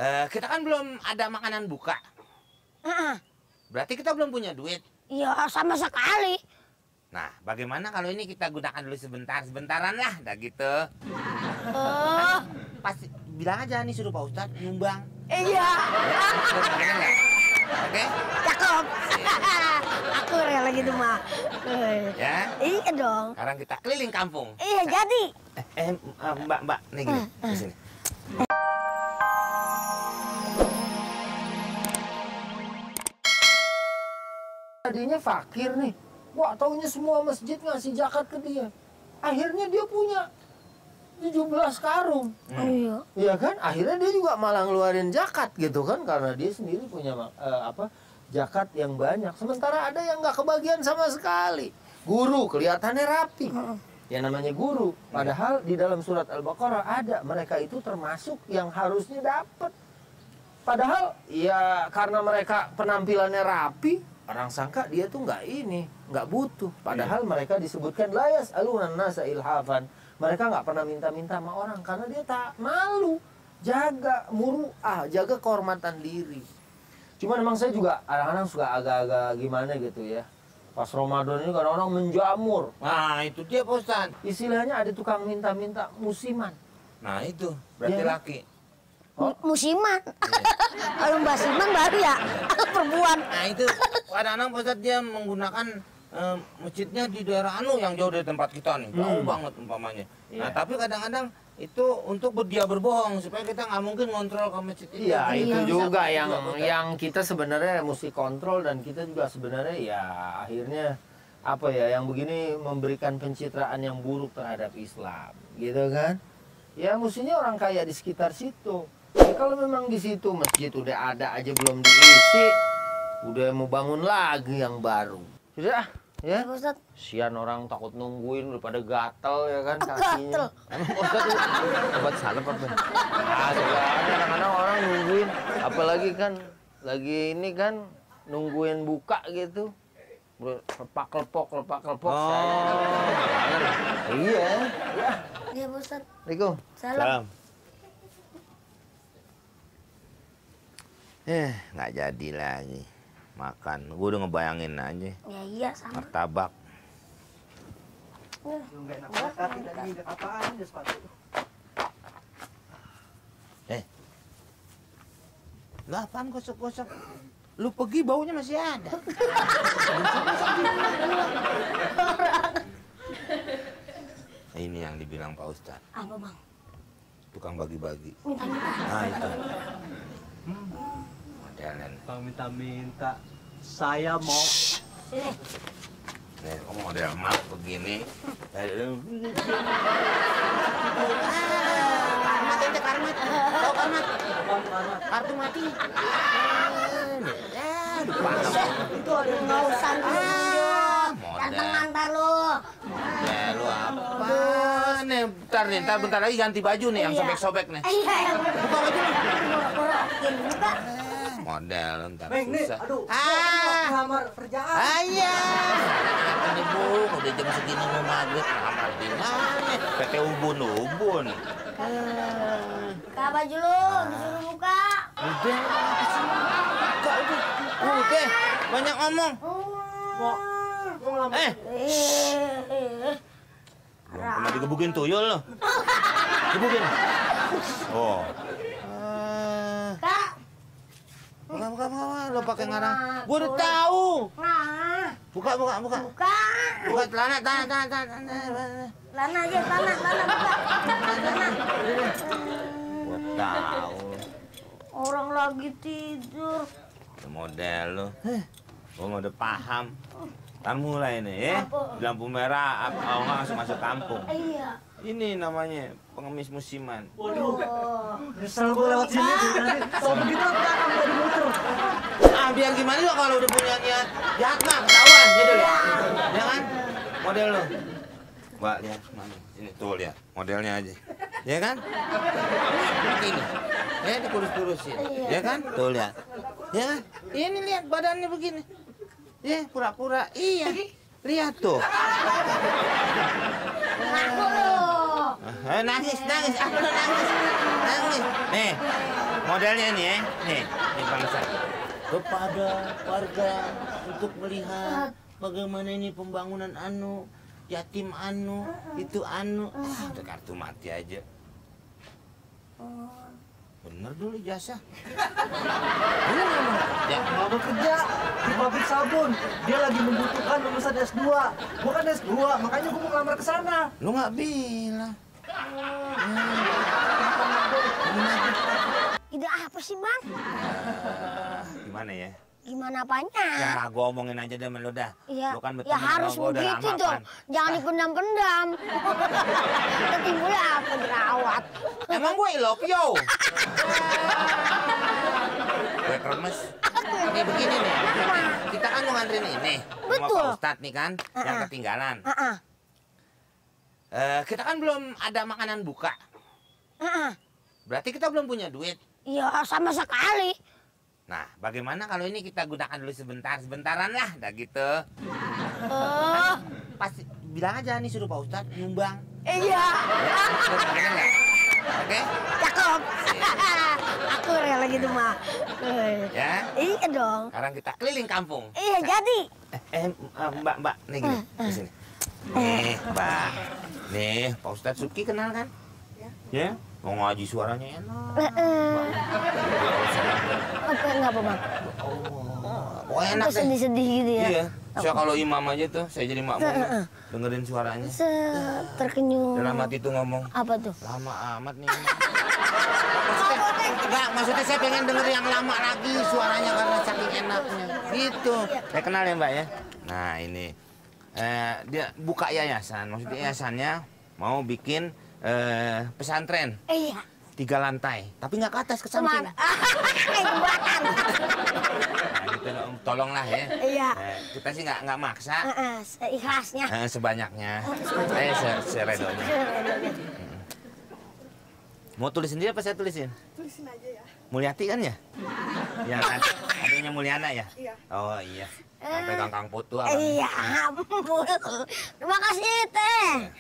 Kita kan belum ada makanan buka. Berarti kita belum punya duit. Iya, sama sekali. Nah, bagaimana kalau ini kita gunakan dulu sebentaran lah, dah gitu. Pasti bilang aja nih suruh Pak Ustadz nyumbang. Iya. Oke? Cakep. Aku rela gitu mah. Ya? Iya dong. Sekarang kita keliling kampung. Iya, jadi. Mbak, nih gini, di sini. Tadinya fakir nih. Wah, taunya semua masjid ngasih zakat ke dia. Akhirnya dia punya 17 karung. Iya. Iya kan? Akhirnya dia juga malah ngeluarin zakat gitu kan. Karena dia sendiri punya zakat yang banyak. Sementara ada yang nggak kebagian sama sekali. Guru kelihatannya rapi. Ya namanya guru. Padahal di dalam surat Al-Baqarah ada. Mereka itu termasuk yang harusnya dapat. Padahal ya karena mereka penampilannya rapi. Orang sangka dia tuh nggak butuh. Padahal mereka disebutkan layas alunan nasa ilhafan. Mereka nggak pernah minta-minta sama orang karena dia tak malu, jaga muruah, jaga kehormatan diri. Cuman emang saya juga kadang-kadang suka agak-agak gimana gitu ya. Pas Ramadan ini kadang-kadang menjamur. Nah, itu dia Pak Ustadz. Istilahnya ada tukang minta-minta musiman. Nah, itu berarti Ya. laki. Musiman. Kalau Mbak Siman baru ya perempuan. Nah, itu kadang-kadang Pak Ustadz dia menggunakan masjidnya di daerah yang jauh dari tempat kita nih, jauh banget umpamanya. Nah, tapi kadang-kadang itu untuk dia berbohong supaya kita nggak mungkin ngontrol ke masjid itu. Iya, itu Iya. juga yang kita sebenarnya mesti kontrol dan kita juga sebenarnya ya akhirnya apa ya yang begini memberikan pencitraan yang buruk terhadap Islam, gitu kan? Ya mestinya orang kaya di sekitar situ. Ya, kalau memang di situ masjid udah ada aja belum diisi, udah mau bangun lagi yang baru. Sudah, ya. Pak Ustadz. Sian orang takut nungguin udah pada gatel ya kan Gatel. kakinya. Emang Ustadz obat salep apa? Ah, kadang-kadang orang nungguin, apalagi kan lagi ini kan nungguin buka gitu. Lepak-lepok. Iya. Iya, Pak Ustadz. Assalamualaikum. Salam. Nggak jadi lagi makan. Gue udah ngebayangin aja Ya iya sama. martabak. Lu apaan gosok-gosok? Lu pergi baunya masih ada. Ini yang dibilang Pak Ustadz, Apa bang? tukang bagi-bagi. Minta-minta. Nah itu. Modelnya. Bang minta-minta, saya mau. Nih, kamu model emak begini. Karmat ente karmat. Tahu karmat? Kartu mati. Ya, dipasang. Itu ada nggak usah nunjuk. Ganteng ngantar lu. Ya, lu apa? Nih, bentar lagi ganti baju nih yang Iya. sobek-sobek nih. Iya yang Buka baju nih. borakin buka. Model ntar Bang, nih, susah. aduh, ngelamar kerjaan. Iya. Ini Bu, udah jam segini mau maghrib ngamar di mana? PT ubun. Buka baju lu, disuruh buka. Udah, udah, banyak ngomong. Mau ngelamar. Belum pernah digebukin tuyul lo. Gebukin. Oh. Kak. Buka, lo pakai ngarang. Gua udah tahu. Nah, Buka. buka. Buka celana. Lana aja, lana buka. Lana. Gua tahu. Orang lagi tidur. Itu model lo. Gua udah paham. Ntar mulai nih ya. Apa? Lampu merah, kalau nggak langsung masuk kampung. Iya. Ini namanya pengemis musiman. Oh. Nyesel gue lewat sini. Nanti kalau begitu kita akan jadi muter. Biar gimana juga kalau udah punya niat jahat mah ketahuan gitu ya. Ya kan? Model lo. Mbak lihat mana? Ini tuh lihat modelnya aja. Ya kan? Begini. Ya dikurus-kurusin. Ya kan? Tuh lihat. Ya kan? Ini lihat badannya begini. Ya pura-pura. Iya. Lihat tuh. Ngaku lu. Nangis. Apa lu nangis? Nangis. Nih, modelnya nih ya. Nih bangsa. Kepada warga untuk melihat bagaimana ini pembangunan yatim itu udah kartu mati aja. Bener dulu jasa. Ya, mau bekerja di pabrik sabun. Dia lagi membutuhkan lulusan S2. Gua kan S2, makanya gua mau ngelamar ke sana. Lu nggak bilang. Ide apa sih, Bang? Gimana ya? Gimana apanya? Ya, gua omongin aja deh sama lu dah. Iya. Lu kan Ya harus gua udah begitu lama dong. kan. Jangan dipendam-pendam. Kita timbul apa jerawat. Emang gue love you. Gue kremes. Kayak begini nih. Kita kan mau nganterin ini. Sama Betul. Pak Ustadz nih kan, yang ketinggalan. Kita kan belum ada makanan buka. Berarti kita belum punya duit. Iya, sama sekali. Nah, bagaimana kalau ini kita gunakan dulu sebentaran lah, dah gitu. Pasti bilang aja nih suruh Pak Ustadz nyumbang. Iya. Bener nggak? Oke? Cakep. Aku rela gitu mah. Ya. Iya dong. Sekarang kita keliling kampung. Iya jadi. Mbak, nih gini, di sini. Nih, Mbak. Nih, Pak Ustadz Suki kenal kan? Ya. Mau ngaji suaranya enak. Enggak apa, Bang. Oh, enak deh. Sedih-sedih gitu ya. Iya. Saya kalau imam aja tuh, saya jadi makmum. Dengerin suaranya. Terkenyum. Dalam hati tuh ngomong. Apa tuh? Lama amat nih. Maksudnya saya pengen denger yang lama lagi suaranya karena saking enaknya. Gitu. Saya kenal ya Mbak ya. Nah ini dia buka yayasan. Maksudnya yayasannya mau bikin pesantren. Iya. 3 lantai, tapi nggak ke atas, ke samping. Kemana? Jembatan. Nah, gitu, tolonglah ya. Iya. Kita sih nggak maksa. Seikhlasnya. Sebanyaknya. Seredonya. Mau tulis sendiri apa saya tulisin? Tulisin aja ya. Mulyati kan ya? Yang adanya Mulyana ya? Iya. Oh iya. Sampai Kang Putu apa? Iya, ampun. Terima kasih, Teh.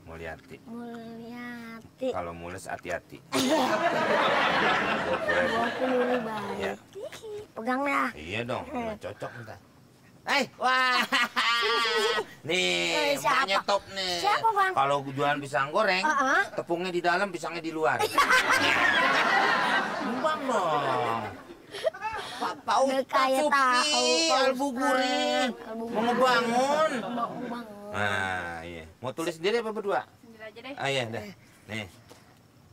Mulyati. Mulyati. Kalau mules hati-hati. 20.000 baik. Ya. Pegang ya. Iya dong, nggak cocok entah. Wah. Nih, Siapa? mbaknya top nih. Siapa, Bang? Kalau jualan pisang goreng, tepungnya di dalam, pisangnya di luar. Numpang dong. Pak Kayak Suki, tahu, Albuguri. Albuguri. Mau ngebangun. Mau bangun. Nah, iya. Mau tulis sendiri apa berdua? Sendiri aja deh. Ah iya, dah. Nih.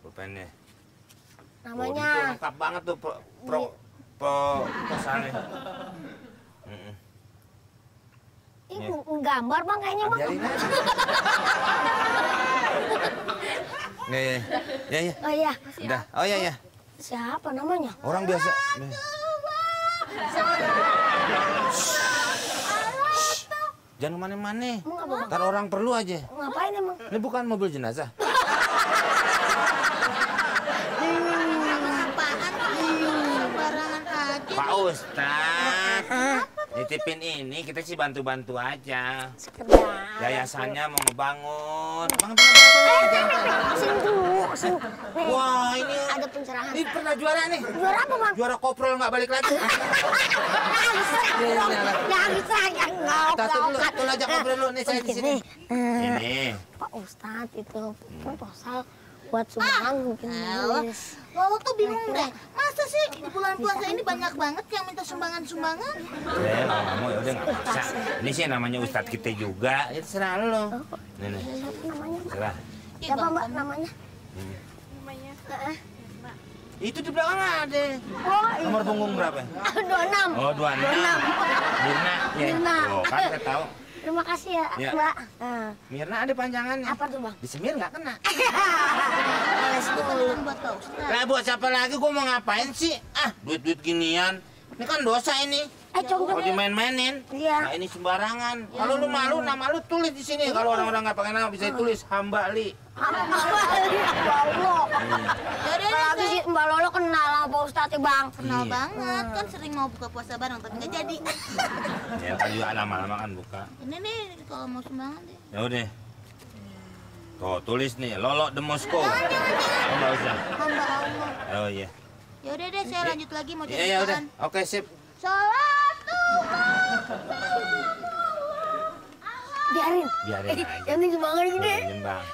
Pulpennya. Namanya. Oh, itu lengkap banget tuh proposalnya. Ini gambar Bang kayaknya Bang. Biarin aja. Nih, ya. Oh iya. Udah. Oh iya. Siapa namanya? Orang biasa. Nih. Jangan kemana-mana. Emang apa, Bang? Ntar orang perlu aja. Ngapain emang? Ini bukan mobil jenazah. Sembarangan aja. Pak Ustadz. Nitipin ini, kita sih bantu-bantu aja. Sekedar. Yayasannya mau ngebangun. Sing dulu, sing. Nih, Wah, ini ada pencerahan. ini pernah juara nih. Juara apa Bang? Juara koprol nggak balik lagi. Jangan diserang, jangan Tatu dulu, tuh ajak ngobrol dulu nih saya di sini. Ini. Pak Ustadz itu proposal buat sumbangan mungkin nulis. Lolo tuh bingung deh, masa sih di bulan puasa ini banyak banget yang minta sumbangan-sumbangan? Nggak mau, yaudah nggak maksa. Ini sih namanya Ustadz kita juga. Ya terserah lo. Nih. Namanya Terserah. siapa Mbak namanya? Namanya. Itu di belakang ada. Oh iya. Nomor punggung berapa? 26. Oh, 26. Mirna. Ya. Mirna. Oh, kan saya tahu. Terima kasih ya, Ya. Mbak. Mirna ada panjangannya. Apa tuh Bang? Disemir nggak kena. Itu kan buat Pak Ustadz. Lah buat siapa lagi? Gua mau ngapain sih? Duit-duit ginian. Ini kan dosa ini. Coba Kalau dimain-mainin. Iya. Nah ini sembarangan. Kalau lu malu, nama lu tulis di sini. Kalau orang-orang nggak pakai nama bisa ditulis Hamba Li. Ya Allah. Apalagi sih Mbak Lolo kenal sama Pak Ustadz ya Bang. Kenal Iya. banget, kan sering mau buka puasa bareng tapi nggak jadi. Ya kan juga lama-lama kan buka. Ini nih kalau mau sumbangan deh. Ya udah. Tuh, tulis nih, Lolo de Moskow. Oh, nggak usah. Hamba Allah. Oh iya. Ya udah deh, saya lanjut lagi mau Iya, cari ya udah. makan. Oke, sip. Salatu. Biarin. Biarin aja. Yang penting semangat gede. Nyembang.